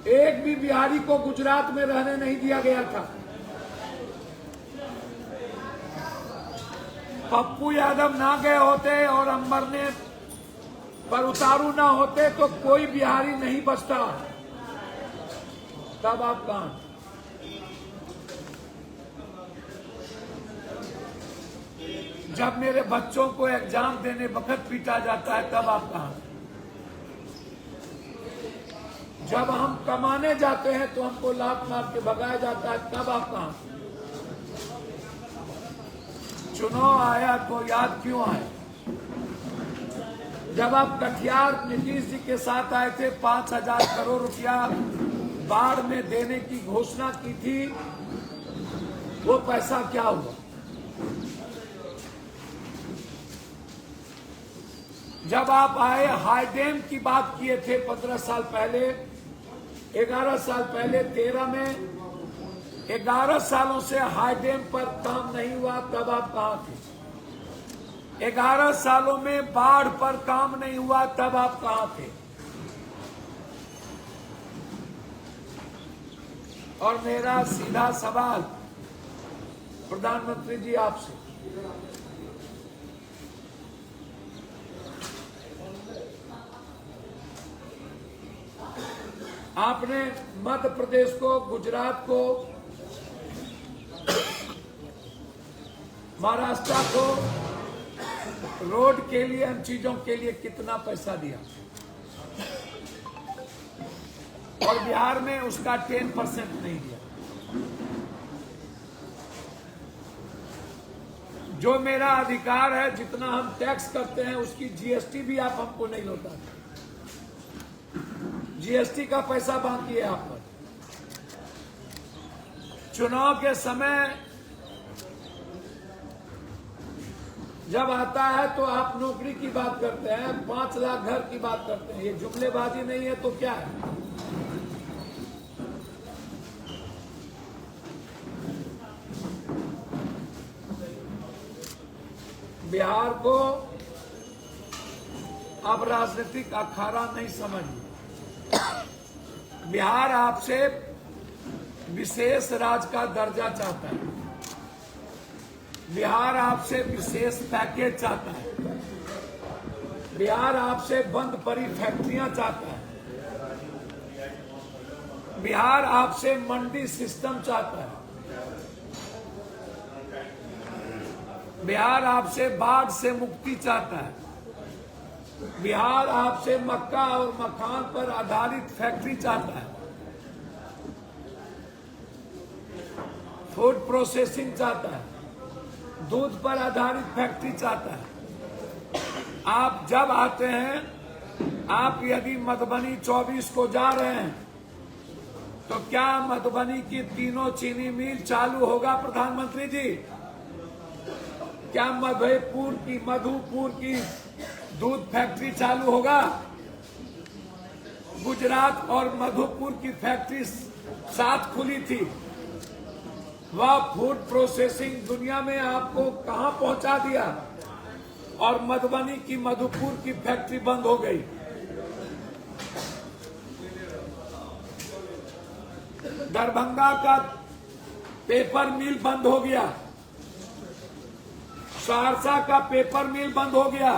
एक भी बिहारी को गुजरात में रहने नहीं दिया गया था। पप्पू यादव ना गए होते और अंबरनेर पर उतारू ना होते तो कोई बिहारी नहीं बचता। तब आप कहां? जब मेरे बच्चों को एग्जाम देने वक्त पीटा जाता है तब आप कहां? जब हम कमाने जाते हैं तो हमको लात मार के भगाया जाता है तब आप कहां? चुनाव आया तो याद क्यों आए? जब आप कटिहार नीतीश जी के साथ आए थे, 5,000 करोड़ रुपया बाढ़ में देने की घोषणा की थी, वो पैसा क्या हुआ? जब आप आए हाई डैम की बात किए थे 15 साल पहले, 11 साल पहले 13 में, 11 सालों से हाई डैम पर काम नहीं हुआ, तब आप कहां थे? 11 सालों में बाढ़ पर काम नहीं हुआ, तब आप कहां थे? और मेरा सीधा सवाल प्रधानमंत्री जी आपसे, आपने मध्य प्रदेश को, गुजरात को, महाराष्ट्र को रोड के लिए, इन चीजों के लिए कितना पैसा दिया? और बिहार में उसका 10% नहीं दिया। जो मेरा अधिकार है, जितना हम टैक्स करते हैं उसकी जीएसटी भी आप हमको नहीं लौटाते। जीएसटी का पैसा बाकी है आप पर। चुनाव के समय जब आता है तो आप नौकरी की बात करते हैं, 5 लाख घर की बात करते हैं। ये जुमलेबाजी नहीं है तो क्या है? बिहार को अब राजनीतिक अखाड़ा नहीं समझिए। बिहार आपसे विशेष राज्य का दर्जा चाहता है। बिहार आपसे विशेष पैकेज चाहता है। बिहार आपसे बंद पड़ी फैक्ट्रियां चाहता है। बिहार आपसे मंडी सिस्टम चाहता है। बिहार आपसे बाढ़ से मुक्ति चाहता है। बिहार आपसे मक्का और मखान पर आधारित फैक्ट्री चाहता है। फूड प्रोसेसिंग चाहता है। दूध पर आधारित फैक्ट्री चाहता है। आप जब आते हैं, आप यदि मधुबनी 24 को जा रहे हैं तो क्या मधुबनी की तीनों चीनी मिल चालू होगा प्रधानमंत्री जी? क्या मधुपुर की दूध फैक्ट्री चालू होगा? गुजरात और मधुपुर की फैक्ट्री साथ खुली थी। वह फूड प्रोसेसिंग दुनिया में आपको कहां पहुंचा दिया? और मधुबनी की मधुपुर की फैक्ट्री बंद हो गई। दरभंगा का पेपर मिल बंद हो गया। सहरसा का पेपर मिल बंद हो गया।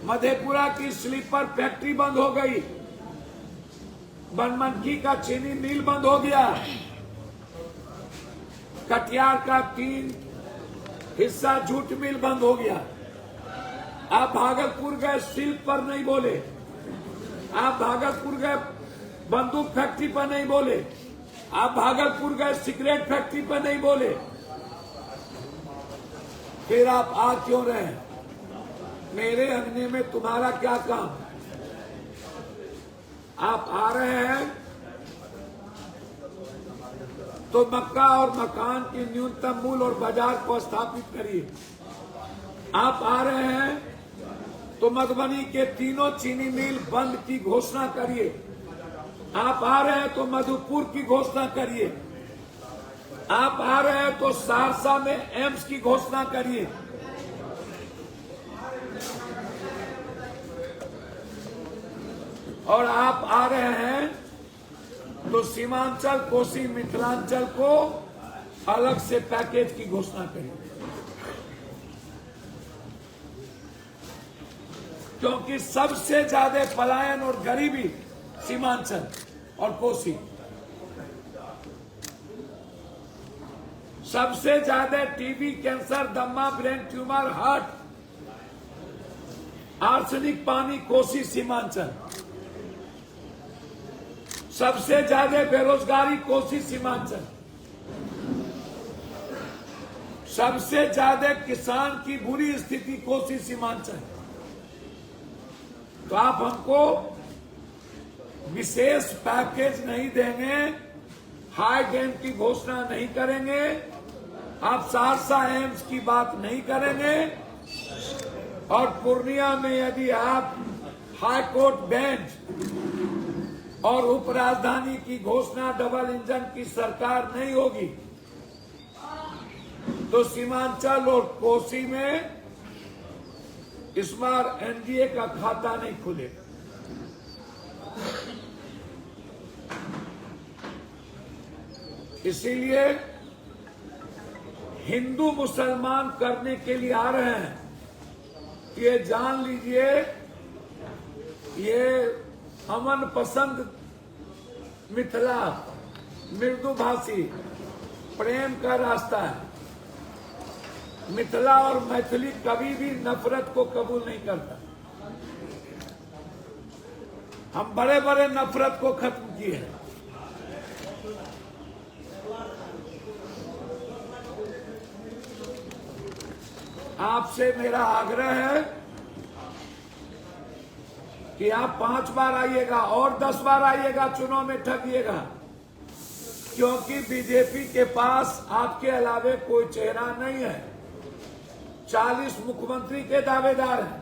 मधेपुरा की स्लीपर फैक्ट्री बंद हो गई। बनमनखी का चीनी मिल बंद हो गया। कटिहार का 3 हिस्सा जूट मिल बंद हो गया। आप भागलपुर गए, सिल्क पर नहीं बोले। आप भागलपुर गए, बंदूक फैक्ट्री पर नहीं बोले। आप भागलपुर गए, सिगरेट फैक्ट्री पर नहीं बोले। फिर आप आ क्यों रहे? मेरे अंगने में तुम्हारा क्या काम? आप आ रहे हैं तो मक्का और मकान की न्यूनतम मूल्य और बाजार को स्थापित करिए। आप आ रहे हैं तो मधुबनी के तीनों चीनी मिल बंद की घोषणा करिए। आप आ रहे हैं तो मधुपुर की घोषणा करिए। आप आ रहे हैं तो सहरसा में एम्स की घोषणा करिए। और आप आ रहे हैं तो सीमांचल, कोसी, मिथिलांचल को अलग से पैकेज की घोषणा करेंगे, क्योंकि सबसे ज्यादा पलायन और गरीबी सीमांचल और कोसी, सबसे ज्यादा टीबी, कैंसर, दमा, ब्रेन ट्यूमर, हार्ट, आर्सेनिक पानी कोसी, सीमांचल, सबसे ज्यादा बेरोजगारी कोसी, सीमांचल, सबसे ज्यादा किसान की बुरी स्थिति कोसी, सीमांचल। तो आप हमको विशेष पैकेज नहीं देंगे, हाई डैम की घोषणा नहीं करेंगे, आप सहरसा एम्स की बात नहीं करेंगे, और पूर्णिया में यदि आप हाई कोर्ट बेंच और उपराजधानी की घोषणा, डबल इंजन की सरकार नहीं होगी, तो सीमांचल और कोसी में इस बार एनडीए का खाता नहीं खुलेगा। इसीलिए हिंदू मुसलमान करने के लिए आ रहे हैं, ये जान लीजिए, ये अमन पसंद मिथिला, मृदुभाषी प्रेम का रास्ता है। मिथिला और मैथिली कभी भी नफरत को कबूल नहीं करता। हम बड़े बड़े नफरत को खत्म किए हैं। आपसे मेरा आग्रह है कि आप 5 बार आइएगा और 10 बार आइएगा, चुनाव में ठगिएगा, क्योंकि बीजेपी के पास आपके अलावे कोई चेहरा नहीं है। 40 मुख्यमंत्री के दावेदार हैं।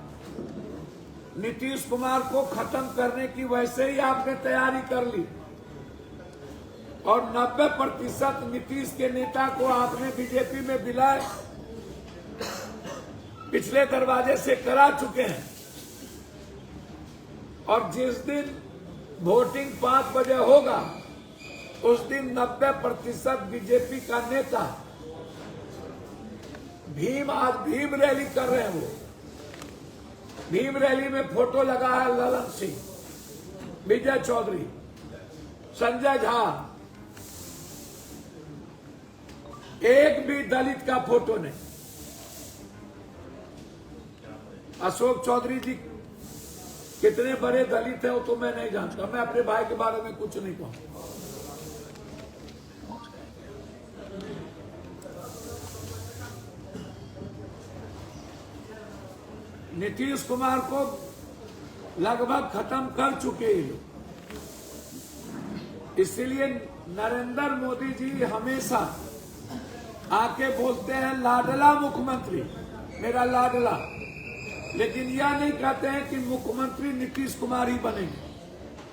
नीतीश कुमार को खत्म करने की वैसे ही आपने तैयारी कर ली, और 90% नीतीश के नेता को आपने बीजेपी में विलय पिछले दरवाजे से करा चुके हैं। और जिस दिन वोटिंग 5 बजे होगा, उस दिन 90% बीजेपी का नेता आज भीम रैली कर रहे हैं। वो भीम रैली में फोटो लगा है ललन सिंह, विजय चौधरी, संजय झा, एक भी दलित का फोटो नहीं। अशोक चौधरी जी कितने बड़े दलित है वो तो मैं नहीं जानता, मैं अपने भाई के बारे में कुछ नहीं कहूंगा। नीतीश कुमार को लगभग खत्म कर चुके हैं लोग। इसलिए नरेंद्र मोदी जी हमेशा आके बोलते हैं लाडला मुख्यमंत्री, मेरा लाडला, लेकिन यह नहीं कहते हैं कि मुख्यमंत्री नीतीश कुमार ही बनेंगे।